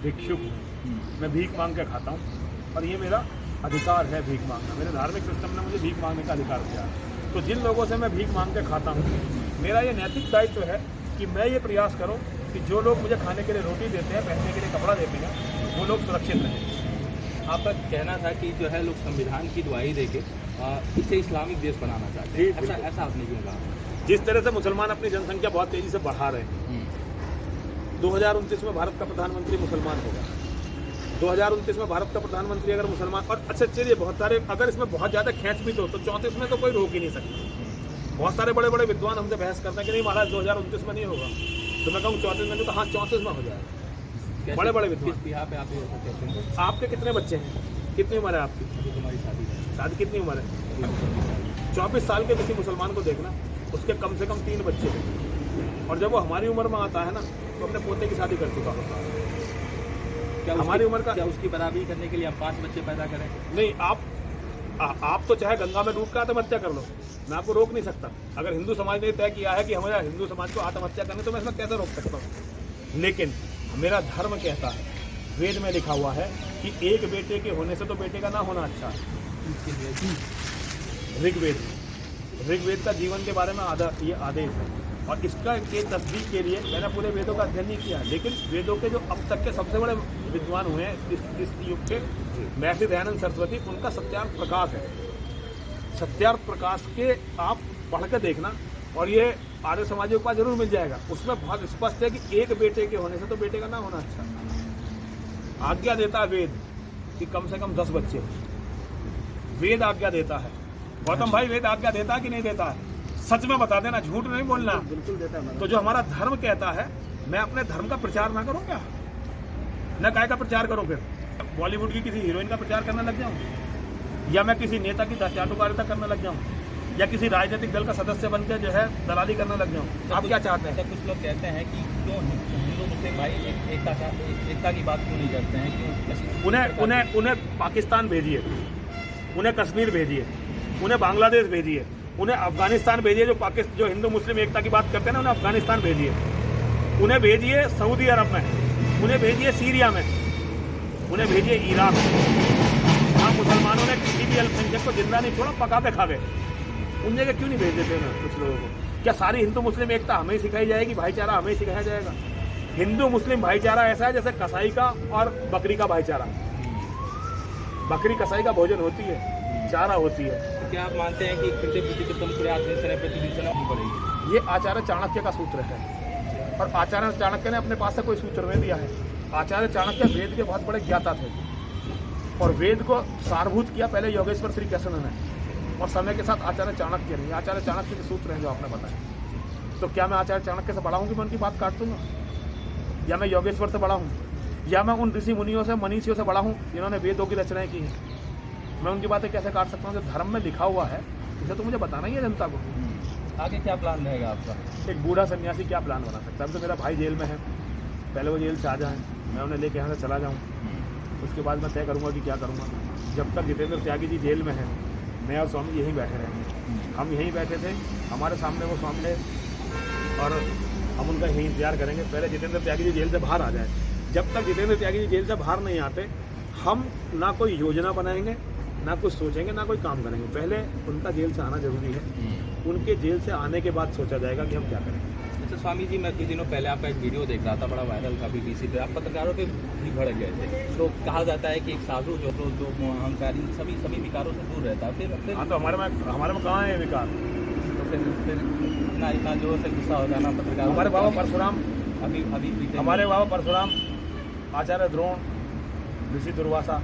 भिक्षुक हूँ, मैं भीख मांग के खाता हूँ और ये मेरा अधिकार है भीख मांगना। मेरे धार्मिक सिस्टम ने मुझे भीख मांगने का अधिकार दिया। तो जिन लोगों से मैं भीख मांग के खाता हूँ, मेरा ये नैतिक दायित्व है कि मैं ये प्रयास करूँ कि जो लोग मुझे खाने के लिए रोटी देते हैं, पहनने के लिए कपड़ा देते हैं, वो लोग सुरक्षित रहें। आपका कहना था कि जो है लोग संविधान की दुआई देके इसे इस्लामिक देश बनाना चाहते हैं, ऐसा आपने क्यों कहा? जिस तरह से मुसलमान अपनी जनसंख्या बहुत तेजी से बढ़ा रहे हैं, 2029 में भारत का प्रधानमंत्री मुसलमान होगा। 2029 में भारत का प्रधानमंत्री अगर मुसलमान, और अच्छा चलिए बहुत सारे, अगर इसमें बहुत ज़्यादा खींच भी तो 34 में तो कोई रोक ही नहीं सकता। बहुत सारे बड़े बड़े विद्वान हमसे बहस करते हैं कि नहीं महाराज 2029 में नहीं होगा, तो मैं कहूँ 34 में, तो हाँ 34 में हो जाएगा। बड़े बड़े विद्वान। यहाँ पे आप ऐसा कहते हैं? आपके कितने बच्चे हैं, कितनी उम्र है आपकी? हमारी शादी कितनी उम्र है? 24 साल के किसी मुसलमान को देखना, उसके कम से कम 3 बच्चे हैं, और जब वो हमारी उम्र में आता है ना, तो अपने पोते की शादी कर चुका होता है। क्या हमारी उम्र का, क्या उसकी बराबरी करने के लिए आप 5 बच्चे पैदा करें? नहीं, आप तो चाहे गंगा में डूब कर आत्महत्या कर लो, मैं आपको रोक नहीं सकता। अगर हिंदू समाज ने तय किया है कि हमारा हिंदू समाज को आत्महत्या करनी, तो मैं इसमें कैसे रोक सकता हूँ? लेकिन मेरा धर्म कहता है, वेद में लिखा हुआ है कि एक बेटे के होने से तो बेटे का ना होना अच्छा है। ऋग्वेद का जीवन के बारे में ये आदेश है, और इसका के तस्दीक के लिए मैंने पूरे वेदों का अध्ययन नहीं किया, लेकिन वेदों के जो अब तक के सबसे बड़े विद्वान हुए हैं इस युग के, महर्षि दयानंद सरस्वती, उनका सत्यार्थ प्रकाश है। सत्यार्थ प्रकाश के आप पढ़ के देखना, और ये आर्य समाजियों के पास जरूर मिल जाएगा। उसमें बहुत स्पष्ट है कि एक बेटे के होने से तो बेटे का ना होना अच्छा। आज्ञा देता है वेद कि कम से कम 10 बच्चे हो। वेद आज्ञा देता है। गौतम भाई, वेद आज्ञा देता है कि नहीं देता है? सच में बता देना, झूठ नहीं बोलना। बिल्कुल देता है। तो जो हमारा धर्म कहता है, मैं अपने धर्म का प्रचार ना करूँ क्या? न काय का प्रचार करूँ? फिर बॉलीवुड की किसी हीरोइन का प्रचार करने लग जाऊँ, या मैं किसी नेता की चाटुकारिता करने लग जाऊँ, या किसी राजनीतिक दल का सदस्य बनकर जो है दलाली करने लग जाऊँ? आप क्या चाहते हैं? कुछ लोग कहते हैं कि क्यों हिंदू मुस्लिम भाई एकता की बात क्यों नहीं करते हैं? क्यों उन्हें पाकिस्तान भेजिए, उन्हें कश्मीर भेजिए, उन्हें बांग्लादेश भेजिए, उन्हें अफगानिस्तान भेजिए। जो हिंदू मुस्लिम एकता की बात करते हैं ना, उन्हें अफगानिस्तान भेजिए, उन्हें भेजिए सऊदी अरब में, उन्हें भेजिए सीरिया में, उन्हें भेजिए इराक में। वहाँ मुसलमानों ने किसी भी अल्पसंख्यक को जिंदा नहीं छोड़ा, पका के खा गए। उन जगह क्यों नहीं भेज देते ना कुछ लोगों को? क्या सारी हिंदू मुस्लिम एकता हमें सिखाई जाएगी? भाईचारा हमें सिखाया जाएगा? हिंदू मुस्लिम भाईचारा ऐसा है जैसे कसाई का और बकरी का भाईचारा। बकरी कसाई का भोजन होती है, चारा होती है। तो क्या आप मानते हैं कि ये आचार्य चाणक्य का सूत्र है, और आचार्य चाणक्य ने अपने पास से कोई सूत्र नहीं दिया है। आचार्य चाणक्य वेद के बहुत बड़े ज्ञाता थे, और वेद को सारभूत किया पहले योगेश्वर श्री कृष्ण ने, और समय के साथ आचार्य चाणक्य नहीं। आचार्य चाणक्य के सूत्र हैं जो आपने बताया। तो क्या मैं आचार्य चाणक्य से बड़ा हूँ कि मैं उनकी बात काट दूंगा? या मैं योगेश्वर से बड़ा हूँ? या मैं उन ऋषि मुनियों से, मनीषियों से बड़ा हूँ जिन्होंने वेदों की रचनाएं की हैं? मैं उनकी बातें कैसे काट सकता हूँ? जो धर्म में लिखा हुआ है इसे तो मुझे बताना ही है जनता को। आगे क्या प्लान रहेगा आपका? एक बूढ़ा सन्यासी क्या प्लान बना सकता है? अब तो मेरा भाई जेल में है, पहले वो जेल से आ जाए, मैं उन्हें लेके यहाँ से चला जाऊँ, उसके बाद मैं तय करूँगा कि क्या करूँगा। जब तक जितेंद्र त्यागी जी जेल में हैं, मैं और स्वामी यहीं बैठे रहेंगे। हम यहीं बैठे थे, हमारे सामने वो स्वामी है, और हम उनका यहीं इंतजार करेंगे। पहले जितेंद्र त्यागी जी जेल से बाहर आ जाए। जब तक जितेंद्र त्यागी जी जेल से बाहर नहीं आते, हम ना कोई योजना बनाएंगे, ना कुछ सोचेंगे, ना कोई काम करेंगे। पहले उनका जेल से आना जरूरी है। उनके जेल से आने के बाद सोचा जाएगा कि हम क्या करें। अच्छा स्वामी जी, मैं कुछ दिनों पहले आपका एक वीडियो देख रहा था, बड़ा वायरल था BBC पे। आप पत्रकारों पे भी भड़क गए थे। तो कहा जाता है कि एक साधु जो अहंकारी सभी विकारों से दूर रहता है। फिर हाँ, तो हमारे में कहाँ है विकार? तो फिर इतना जोर से गुस्सा हो जाना पत्रकार। हमारे बाबा परशुराम, अभी हमारे बाबा परशुराम, आचार्य द्रोण, ऋषि दुर्वासा,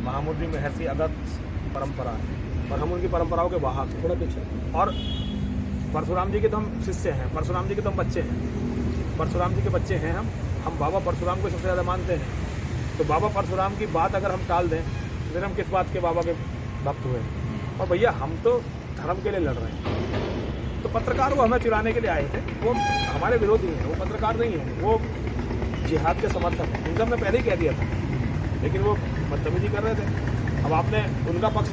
महामुद्री महर्षि अगस्त्य परंपरा है, और हम उनकी परंपराओं के वाहक हैं। थोड़ा पीछे। और परशुराम जी के तो हम शिष्य हैं, परशुराम जी के तो हम बच्चे हैं, परशुराम जी के बच्चे हैं हम बाबा परशुराम को सबसे ज़्यादा मानते हैं। तो बाबा परशुराम की बात अगर हम टाल दें, तो फिर हम किस बात के बाबा के भक्त हुए? और भैया हम तो धर्म के लिए लड़ रहे हैं। तो पत्रकार वो हमें चुराने के लिए आए थे, वो हमारे विरोधी हैं, वो पत्रकार नहीं है, वो जिहाद के समर्थक हैं। उनसे हमने पहले ही कह दिया था, लेकिन वो बदतमीजी कर रहे थे। अब आपने उनका पक्ष,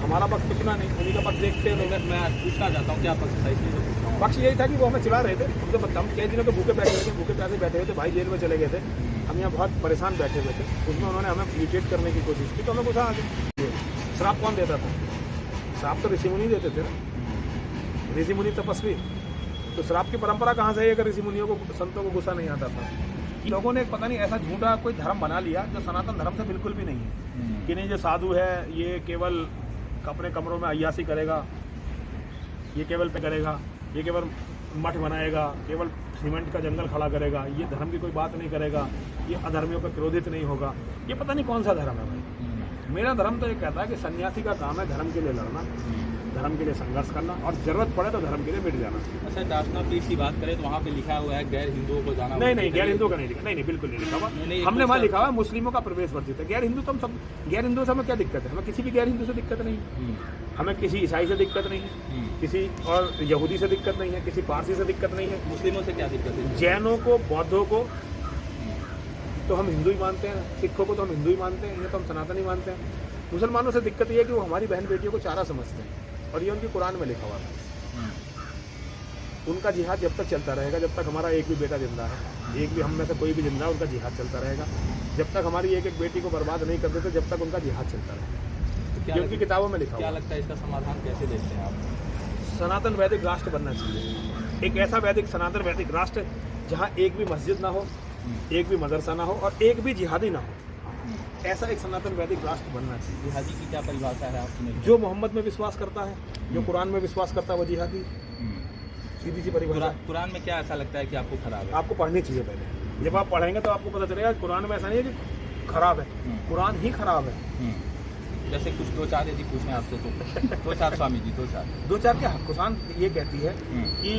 हमारा पक्ष तो सुना नहीं, उन्हीं का पक्ष देखते हैं। तो मैं पूछना चाहता हूँ क्या पक्ष था? इसलिए पक्ष यही था कि वो हमें चिढ़ा रहे थे। हम कई दिनों के भूखे बैठे हुए थे, भूखे प्यासे बैठे हुए थे, भाई जेल में चले गए थे। हम यहाँ बहुत परेशान बैठे हुए थे, उसमें उन्होंने हमें इरिटेट करने की कोशिश की तो हमें गुस्सा आ गया। श्राप कौन देता था? श्राप तो ऋषि मुनि देते थे ना, ऋषि मुनि तपस्वी। तो श्राप की परंपरा कहाँ से है अगर ऋषि मुनियों को, संतों को गुस्सा नहीं आता था? लोगों ने पता नहीं ऐसा झूठा कोई धर्म बना लिया जो सनातन धर्म से बिल्कुल भी नहीं है, कि नहीं जो साधु है ये केवल अपने कमरों में अय्यासी करेगा, ये केवल पे करेगा, ये केवल मठ बनाएगा, केवल सीमेंट का जंगल खड़ा करेगा, ये धर्म की कोई बात नहीं करेगा, ये अधर्मियों पर क्रोधित नहीं होगा। ये पता नहीं कौन सा धर्म है भाई। मेरा धर्म तो ये कहता है कि सन्यासी का काम है धर्म के लिए लड़ना, धर्म के लिए संघर्ष करना, और जरूरत पड़े तो धर्म के लिए मिट जाना। अच्छा, दासना पीठ की बात करें तो वहाँ पे लिखा हुआ है गैर हिंदुओं को जाना। नहीं, गैर हिंदुओं का नहीं लिखा, नहीं बिल्कुल नहीं लिखा हुआ। हमने वहाँ लिखा हुआ मुस्लिमों का प्रवेश वर्जित है। गैर हिंदू तो हम सब, गैर हिंदू से हमें क्या दिक्कत है? हमें किसी भी गैर हिंदू से दिक्कत नहीं है, हमें किसी ईसाई से दिक्कत नहीं है, किसी और यहूदी से दिक्कत नहीं है, किसी पारसी से दिक्कत नहीं है। मुस्लिमों से क्या दिक्कत है? जैनों को, बौद्धों को तो हम हिंदू ही मानते हैं, सिखों को तो हम हिंदू ही मानते हैं, ये तो हम सनातन ही मानते हैं। मुसलमानों से दिक्कत ये है कि वो हमारी बहन बेटियों को चारा समझते हैं, और ये उनकी कुरान में लिखा हुआ है। उनका जिहाद जब तक चलता रहेगा, जब तक हमारा एक भी बेटा जिंदा है, एक भी हम में से कोई भी जिंदा है, उनका जिहाद चलता रहेगा। जब तक हमारी एक एक बेटी को बर्बाद नहीं कर देते, जब तक उनका जिहाद चलता रहेगा। ये उनकी किताबों में लिखा हुआ। क्या लगता है इसका समाधान कैसे देखते हैं आप? सनातन वैदिक राष्ट्र बनना चाहिए, एक ऐसा वैदिक सनातन वैदिक राष्ट्र जहाँ एक भी मस्जिद ना हो, एक भी मदरसा ना हो, और एक भी जिहादी ना हो। ऐसा एक सनातन वैदिक राष्ट्र बनना चाहिए। जिहादी की क्या परिभाषा है आपने? जो मोहम्मद में विश्वास करता है, जो कुरान में विश्वास करता है, वो जिहादी। सीधी सी परिभाषा। कुरान में क्या ऐसा लगता है कि आपको खराब है? आपको पढ़नी चाहिए पहले। जब आप पढ़ेंगे तो आपको पता चलेगा कुरान में ऐसा नहीं है कि खराब है, कुरान ही खराब है। जैसे कुछ दो चार यदि पूछें आपसे तो दो चार स्वामी जी, दो चार क्या? कुरान ये कहती है कि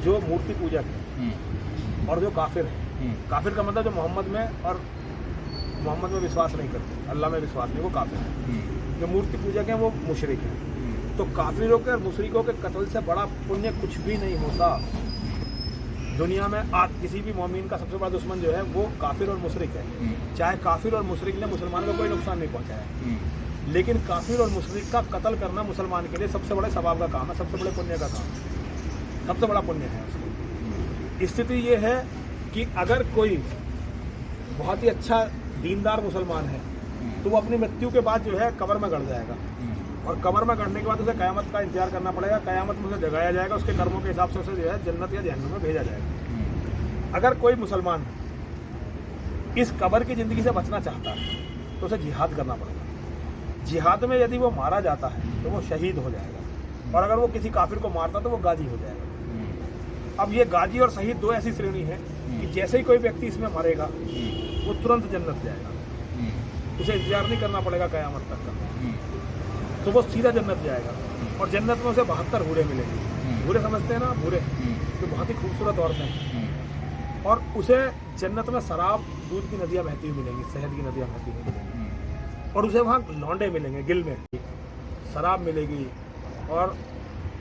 जो मूर्ति पूजक है और जो काफिर है, काफिर का मतलब जो मोहम्मद में और मोहम्मद में विश्वास नहीं करते, अल्लाह में विश्वास नहीं, वो काफिर है। जो मूर्ति पूजक हैं वो मुशरिक हैं। तो काफिरों के और मुशरिकों के कत्ल से बड़ा पुण्य कुछ भी नहीं होता दुनिया में। आज किसी भी मोमिन का सबसे बड़ा दुश्मन जो है वो काफिर और मुशरिक है। चाहे काफिर और मुशरिक ने मुसलमान को कोई नुकसान नहीं पहुंचाया, लेकिन काफिर और मुशरिक का कत्ल करना मुसलमान के लिए सबसे बड़े सवाब का काम है, सबसे बड़े पुण्य का काम है, सबसे बड़ा पुण्य है उसको। स्थिति ये है कि अगर कोई बहुत ही अच्छा दीनदार मुसलमान है तो वो अपनी मृत्यु के बाद जो है कब्र में गड़ जाएगा, और कब्र में गड़ने के बाद उसे क़यामत का इंतजार करना पड़ेगा। क़यामत में उसे जगाया जाएगा, उसके कर्मों के हिसाब से उसे जो है जन्नत या जहन्नम में भेजा जाएगा। अगर कोई मुसलमान इस कब्र की ज़िंदगी से बचना चाहता है तो उसे जिहाद करना पड़ेगा। जिहाद में यदि वो मारा जाता है तो वो शहीद हो जाएगा, और अगर वो किसी काफिर को मारता तो वो गाजी हो जाएगा। अब ये गाजी और शहीद दो ऐसी श्रेणी है कि जैसे ही कोई व्यक्ति इसमें मरेगा वो तुरंत जन्नत जाएगा, उसे इंतजार नहीं करना पड़ेगा क़यामत तक का, तो वो सीधा जन्नत जाएगा। और जन्नत में उसे 72 हूरें मिलेंगी। हूरें समझते हैं ना, हूरें जो बहुत ही खूबसूरत औरतें हैं, और उसे जन्नत में शराब, दूध की नदियाँ बहती हुई मिलेंगी, शहद की नदियाँ बहती हुई मिलेंगी, और उसे वहाँ लौंडे मिलेंगे, गिल में शराब मिलेगी, और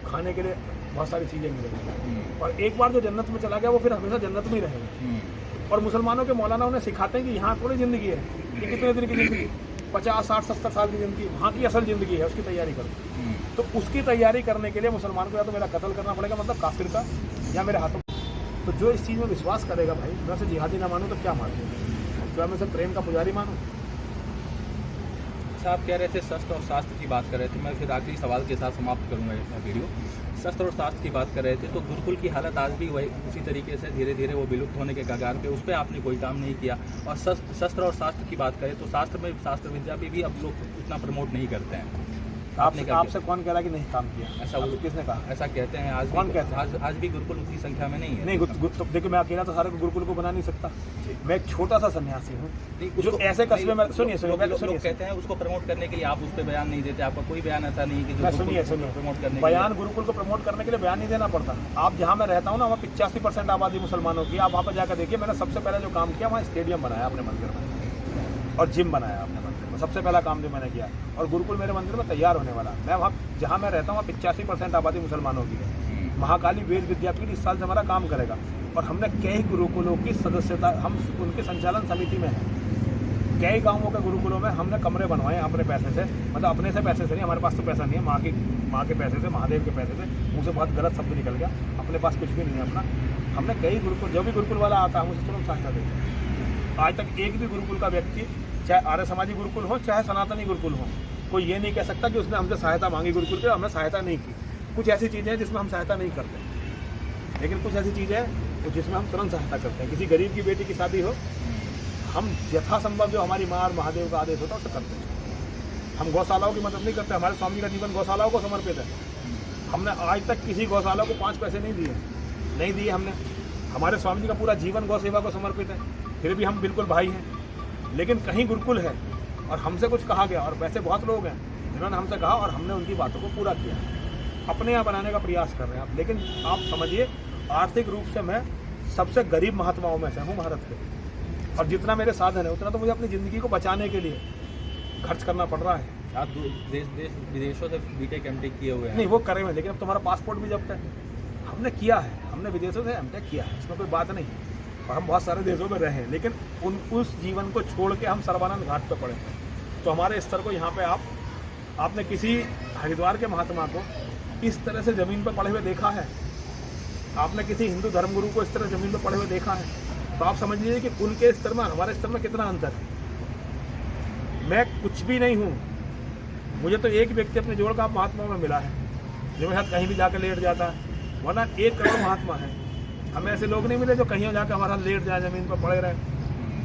खाने के लिए बहुत सारी चीज़ें मिलेंगी। और एक बार जो जन्नत में चला गया वो फिर हमेशा जन्नत में ही रहेगा। और मुसलमानों के मौलाना उन्हें सिखाते हैं कि यहाँ थोड़ी ज़िंदगी है, कि कितने दिन की ज़िंदगी, 50, 60, 70 साल की ज़िंदगी, वहाँ की असल ज़िंदगी है, उसकी तैयारी करो। तो उसकी तैयारी करने के लिए मुसलमान को या तो मेरा कत्ल करना पड़ेगा, मतलब काफिर का, या मेरे हाथों। तो जो इस चीज़ में विश्वास करेगा भाई, मैं उसे जिहादी ना मानूँ तो क्या मानूँ? क्या मैं उसे प्रेम का पुजारी मानूं? अच्छा, आप कह रहे थे शस्त्र और शास्त्र की बात कर रहे थे, मैं फिर आखिरी सवाल के साथ समाप्त करूँगा वीडियो। शस्त्र और शास्त्र की बात कर रहे थे तो गुरुकुल की हालत आज भी वही उसी तरीके से धीरे धीरे वो विलुप्त होने के कगार पे, उस पर आपने कोई काम नहीं किया। और शस्त्र और शास्त्र की बात करें तो शास्त्र में, शास्त्र विद्या पे भी अब लोग इतना प्रमोट नहीं करते हैं। आपसे कौन कह रहा है कि नहीं काम किया? ऐसा वो किसने कहा? ऐसा कहते हैं आज कौन कहते हैं? आज भी गुरुकुल उतनी संख्या में नहीं है। नहीं, देखिए मैं अकेला तो सारे गुरुकुल को बना नहीं सकता। मैं एक छोटा सा सन्यासी हूँ जो ऐसे कस्बे में, सुनिए लोग कहते हैं उसको प्रमोट करने के लिए आप उस पर बयान नहीं देते, आपका कोई बयान ऐसा नहीं है कि सुनिए प्रमोट करने बयान गुरुकुल को प्रमोट करने के लिए बयान नहीं देना पड़ता। आप जहाँ मैं रहता हूँ ना, वहाँ 85% आबादी मुसलमानों की। आप वहाँ पर जाकर देखिए, मैंने सबसे पहले जो काम किया वहाँ स्टेडियम बनाया अपने मंदिर में, और जिम बनाया अपने मंदिर में, सबसे पहला काम जो मैंने किया। और गुरुकुल मेरे मंदिर में तैयार होने वाला। मैं वहाँ जहाँ मैं रहता हूँ वहाँ 85% आबादी मुसलमानों की है। महाकाली वेद विद्यापीठ इस साल से हमारा काम करेगा, और हमने कई गुरुकुलों की सदस्यता, हम उनके संचालन समिति में हैं। कई गाँवों के गुरुकुलों में हमने कमरे बनवाए अपने पैसे से, मतलब अपने से पैसे से नहीं, हमारे पास तो पैसा नहीं है, माँ के पैसे से, महादेव के पैसे से। मुझे बहुत गलत शब्द निकल गया, अपने पास कुछ भी नहीं है अपना। हमने कई गुरुकुल, जो भी गुरुकुल वाला आता है मुझे तुरंत सहायता देते हैं। आज तक एक भी गुरुकुल का व्यक्ति, चाहे आर्य समाजी गुरुकुल हो चाहे सनातनी गुरुकुल हो, कोई ये नहीं कह सकता कि उसने हमसे सहायता मांगी गुरुकुल पे, हमने सहायता नहीं की। कुछ ऐसी चीज़ें हैं जिसमें हम सहायता नहीं करते, लेकिन कुछ ऐसी चीज़ें हैं जिसमें हम तुरंत सहायता करते हैं। किसी गरीब की बेटी की शादी हो, हम यथासंभव जो हमारी माँ और महादेव का आदेश होता है उसे करते हैं। हम गौशालाओं की मदद नहीं करते। हमारे स्वामी का जीवन गौशालाओं को समर्पित है। हमने आज तक किसी गौशाला को 5 पैसे नहीं दिए हमने। हमारे स्वामी जी का पूरा जीवन गौ सेवा को समर्पित है, फिर भी हम बिल्कुल भाई हैं। लेकिन कहीं गुरुकुल है और हमसे कुछ कहा गया, और वैसे बहुत लोग हैं जिन्होंने हमसे कहा और हमने उनकी बातों को पूरा किया। अपने यहाँ बनाने का प्रयास कर रहे हैं आप, लेकिन आप समझिए आर्थिक रूप से मैं सबसे गरीब महात्माओं में से हूँ भारत के, और जितना मेरे साधन है उतना तो मुझे अपनी ज़िंदगी को बचाने के लिए खर्च करना पड़ रहा है। आप देश विदेशों से बीटेक एमटेक किए हुए हैं? नहीं, वो करे हुए, लेकिन अब तुम्हारा पासपोर्ट भी जब्त है। हमने किया है, हमने विदेशों से एमटेक किया है, इसमें कोई बात नहीं। और हम बहुत सारे देशों में रहे हैं, लेकिन उस जीवन को छोड़ के हम सर्वानंद घाट पर पड़े। तो हमारे स्तर को यहाँ पे आपने किसी हरिद्वार के महात्मा को इस तरह से ज़मीन पर पड़े हुए देखा है? आपने किसी हिंदू धर्मगुरु को इस तरह ज़मीन पर पड़े हुए देखा है? तो आप समझ लीजिए कि उनके स्तर में हमारे स्तर में कितना अंतर है। मैं कुछ भी नहीं हूँ, मुझे तो एक व्यक्ति अपने जोड़ का महात्मा में मिला है जो मेरे साथ कहीं भी जाकर लेट जाता है, वरना 1 करोड़ महात्मा है। हमें ऐसे लोग नहीं मिले जो कहीं जाकर हमारा लेट जाए, ज़मीन पर पड़े रहे।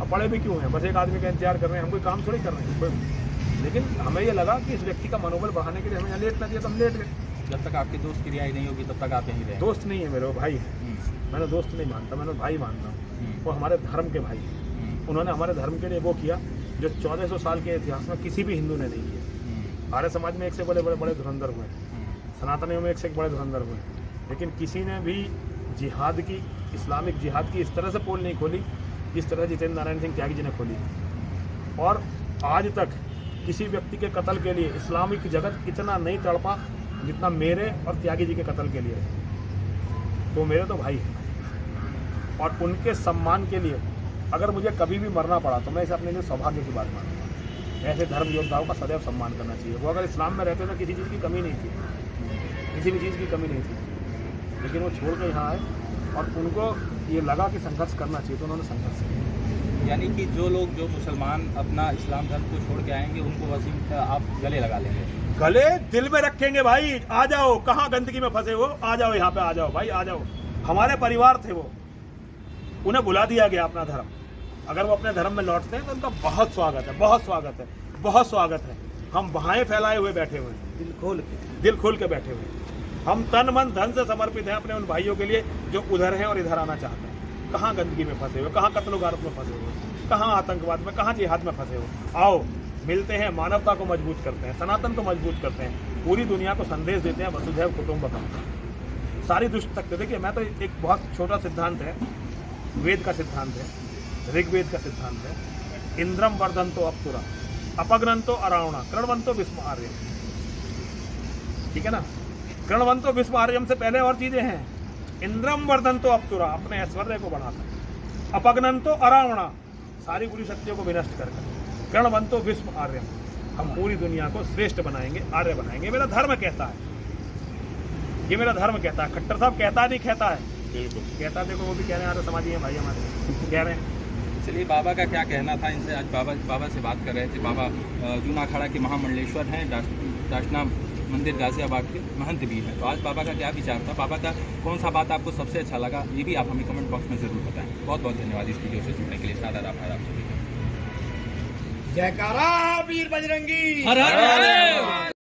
अब पड़े भी क्यों हैं? बस एक आदमी का इंतजार कर रहे हैं, हम कोई काम थोड़ी कर रहे हैं। लेकिन हमें ये लगा कि इस व्यक्ति का मनोबल बढ़ाने के लिए हमें यहाँ लेटना चाहिए, तो हम लेट गए। जब तक आपकी दोस्त की रिहाई नहीं होगी तब तक आप यहीं रहें? दोस्त नहीं है मेरे, वो भाई है। मैंने दोस्त नहीं मानता, मैंने भाई मानता हूँ। वो हमारे धर्म के भाई हैं। उन्होंने हमारे धर्म के लिए वो किया जो 1400 साल के इतिहास में किसी भी हिंदू ने नहीं किया। आर्य समाज में एक से बड़े धुरंधर हुए, सनातनियों में एक से एक बड़े धुरंधर हुए, लेकिन किसी ने भी जिहाद की, इस्लामिक जिहाद की इस तरह से पोल नहीं खोली जिस तरह जितेंद्र नारायण सिंह त्यागी जी ने खोली। और आज तक किसी व्यक्ति के कत्ल के लिए इस्लामिक जगत इतना नहीं तड़पा जितना मेरे और त्यागी जी के कत्ल के लिए। तो मेरे तो भाई हैं, और उनके सम्मान के लिए अगर मुझे कभी भी मरना पड़ा तो मैं इसे अपने लिए सौभाग्य की बात मानूंगा। ऐसे धर्म योद्धाओं का सदैव सम्मान करना चाहिए। वो अगर इस्लाम में रहते तो किसी चीज़ की कमी नहीं थी, किसी भी चीज़ की कमी नहीं थी, लेकिन वो छोड़ के यहाँ आए और उनको ये लगा कि संघर्ष करना चाहिए, तो उन्होंने संघर्ष किया। यानी कि जो मुसलमान अपना इस्लाम धर्म को छोड़ के आएंगे उनको वसीम आप गले लगा लेंगे? गले दिल में रखेंगे भाई। आ जाओ, कहाँ गंदगी में फंसे हो, आ जाओ यहाँ पे, आ जाओ भाई, आ जाओ। हमारे परिवार थे वो, उन्हें बुला दिया गया अपना धर्म। अगर वो अपने धर्म में लौटते हैं तो उनका बहुत स्वागत है, बहुत स्वागत है, बहुत स्वागत है। हम बाहें फैलाए हुए बैठे हुए हैं, दिल खोल के बैठे हुए हैं। हम तन मन धन से समर्पित हैं अपने उन भाइयों के लिए जो उधर हैं और इधर आना चाहते हैं। कहाँ गंदगी में फंसे हुए, कहाँ कत्ल गारत में फंसे हुए, कहाँ आतंकवाद में, कहाँ जिहाद में फंसे हुए। आओ मिलते हैं, मानवता को मजबूत करते हैं, सनातन को मजबूत करते हैं, पूरी दुनिया को संदेश देते हैं वसुधैव कुटुंबकम। सारी दुष्ट तक देखिए, मैं तो एक बहुत छोटा सिद्धांत है, वेद का सिद्धांत है, ऋग्वेद का सिद्धांत है। इंद्रम वर्धन्तो अप्सुरा अपग्रंतो अरावणा कृण्वन्तो विस्म आर्यम। ठीक है ना? कृण्वन्तो विस्म आर्यम से पहले और चीजें हैं। इंद्रम वर्धन्तो अप्सुरा, अपने ऐश्वर्य को बढ़ाकर। अपग्रंतो अरावणा, सारी बुरी शक्तियों को विनष्ट करके। कृण्वन्तो विस्म आर्यम, हम पूरी दुनिया को श्रेष्ठ बनाएंगे, आर्य बनाएंगे। मेरा धर्म कहता है, ये मेरा धर्म कहता है। खट्टर साहब कहता नहीं, कहता है, कहता। देखो वो भी कह रहे हैं आर्य समाजी हैं भाई हमारे, कह रहे हैं। चलिए, बाबा का क्या कहना था इनसे? आज बाबा से बात कर रहे थे। बाबा जूना अखाड़ा के महामंडलेश्वर हैं, दासना मंदिर गाजियाबाद के महंत भी हैं। तो आज बाबा का क्या विचार था, बाबा का कौन सा बात आपको सबसे अच्छा लगा, ये भी आप हमें कमेंट बॉक्स में ज़रूर बताएं। बहुत बहुत धन्यवाद इस वीडियो से जुड़ने के लिए। सादर आभार आप सभी का। जयकारा वीर बजरंगी। हर हर महादेव।